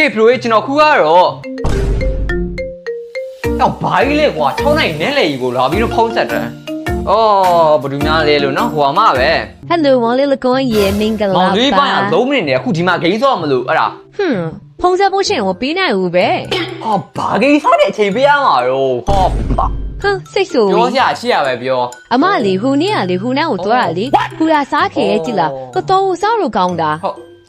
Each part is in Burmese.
Okay ဘယ်လိုကျွန်တော်ခုကတော့တော့ဘာကြီးလဲကွာ6နိုင်နဲ့လေကြီးကိုလာပြီးတော့ဖုံးဆက်တယ်အော်ဘယ်သူများလဲလို့နော်ဟိုမှာပဲ Hello မောင်လေးလကွန်ရေမင်္ဂလာပါ မောင်လေးပိုင်းက3မိနစ်နဲ့အခုဒီမှာဂိမ်းဆော့မလို့အဲ့ဒါ ဖုံးဆက်ဖို့ရှင်ကိုပေးနိုင်ဦးပဲ ဟာဘာဂိမ်းဆော့တဲ့အချိန်ပေးရမှာတော့ဟော ဟမ်စိတ်ဆို ပြောစရာရှိရပဲပြော အမလေးဟိုနေ့ကလေဟိုနန်းကိုသွားတာလေဟူလာစားခဲ့ရဲ့ကြည်လားတော်စားလို့ကောင်းတာ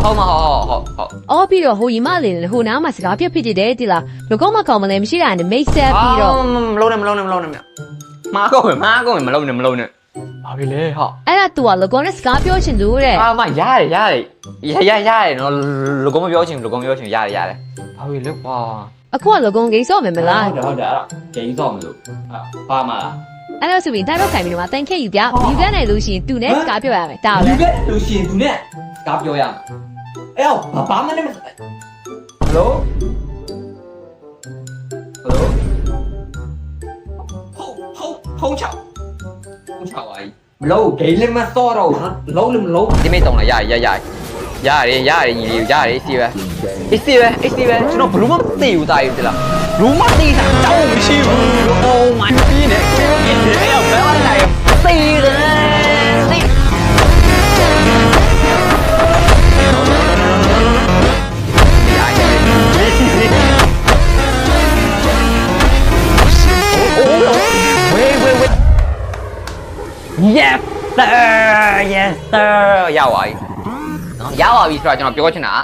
ဟုတ်မှာဟုတ်အော်ပြီးတော့ဟိုညီမလေးဟိုနားမှာစကားပြဖြစ်တယ်ကြည်လားလကောမကောင်မလဲမရှိတာနဲ့မိတ်ဆက်ပြီးတော့ မလုံးနဲ့မားကုန်မလုံးနဲ့ဘာဖြစ်လဲဟော အဲ့ဒါသူကလကောနဲ့စကားပြောချင်သူတဲ့ မရတယ်နော်လကောမပြောချင်ရတယ်ဘာဖြစ်လဲကွာ အခုကလကောဂိမ်းစော့မယ်မလား ဟုတ်တယ်အဲ့ဒါဂိမ်းဆော့မလို့ပါမလား အဲ့တော့ဆိုပြီးတိုက်တော့ခိုင်ပြီးတော့တန်ခဲ့ယူပြယူပြနိုင်လို့ရှိရင်သူနဲ့စကားပြောရမယ်ဒါပဲ ယူခဲ့လို့ရှိရင်သူနဲ့စကားပြောရမှာအဲ့တော့ဘာမှလည်းမဟယ်လိုဖုန်းချောက်ပါမလို့ဂိမ်းလည်းမစောတော့နော်လုံးလည်းမလုံးဒီမေးတောင်းလာရတယ်ညီလေးရတယ်စီပဲကျွန်တော်ဘလို့မသိဘူးတာယူတလားဘူးမသိတာတောင်းမရှိဘူး Oh my god ဒီနေ့အဲ့ဘယ်လာလဲသိတယ် Yes sir ရပါပြီနော်ရပါပြီဆိုတော့ကျွန်တော်ပြောချင်တာ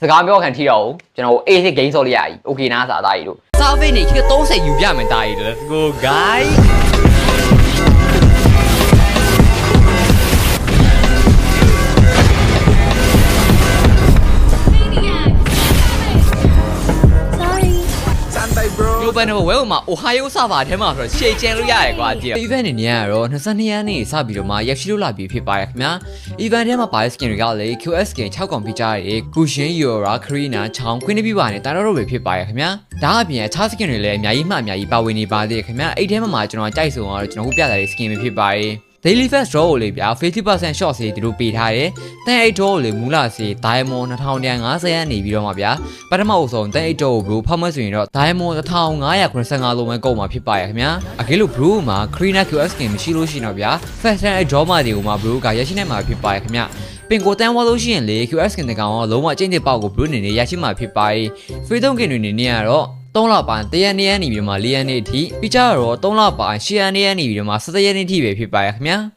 စကားပြောခံထီတော့ကျွန်တော် AC game ဆော့လိုက်ရပြီ Okay နားစားသားကြီးတို့ Survey နေခေ30ယူပြမယ်တာကြီး Let's go guys Global Number 1မှာ Ohio server ထဲမှာဆိုတော့ရှေ့ကျန်လို့ရတယ်ကွာကြည့် Event အနေနဲ့ကတော့22ရက်နေ့စပြီးတော့မှရက်ရှိလို့လာပြီးဖြစ်ပါတယ်ခင်ဗျာ Event ထဲမှာပါတဲ့ skin တွေကလေ QS skin 6កောင်ဖြစ်ကြတယ် Cushion Yora Karina ချောင်းခွင်းပြပါနဲ့တာတော့ပဲဖြစ်ပါတယ်ခင်ဗျာဒါအပြင်အခြား skin တွေလည်းအများကြီးပါဝင်နေပါသေးတယ်ခင်ဗျာအဲ့ထဲမှာကျွန်တော်ကြိုက်ဆုံးကတော့ကျွန်တော်ခုပြထားတဲ့ skin ပဲဖြစ်ပါတယ်Daily Fast Draw ကိုလေဗျာ 50% short စီသူတို့ပေးထားတယ်။တန်8 draw ကိုလေမူလာစီ Diamond 2150ရနေပြီးတော့မှဗျာပထမအဆုံးတန်8 draw ကို bro ဖောက်မှဆိုရင်တော့ Diamond 1595လုံးပဲကုန်မှာဖြစ်ပါရဲ့ခင်ဗျာ။အကယ်လို့ bro မှာ Karina QS skin မရှိလို့ရှိရင်တော့ဗျာ Fast Draw မှာဒီကိုမှာ bro ကရရှိနိုင်မှာဖြစ်ပါရဲ့ခင်ဗျာ။ပင်ကိုတန်းဝါလို့ရှိရင်လေ QS skin တကောင်ကလုံးဝအကျဉ်းတစ်ပေါက်ကို bro နေနေရရှိမှာဖြစ်ပါရဲ့။ Free 3 skin တွေနေနေရတော့3လပိုင်း1ရက်နေ့ကနေပြီးမှ4ရက်နေ့အထိပြီးကြတော့3လပိုင်း10ရက်နေ့ကနေပြီးမှ17ရက်နေ့အထိပဲဖြစ်ပါရဲ့ခင်ဗျာ။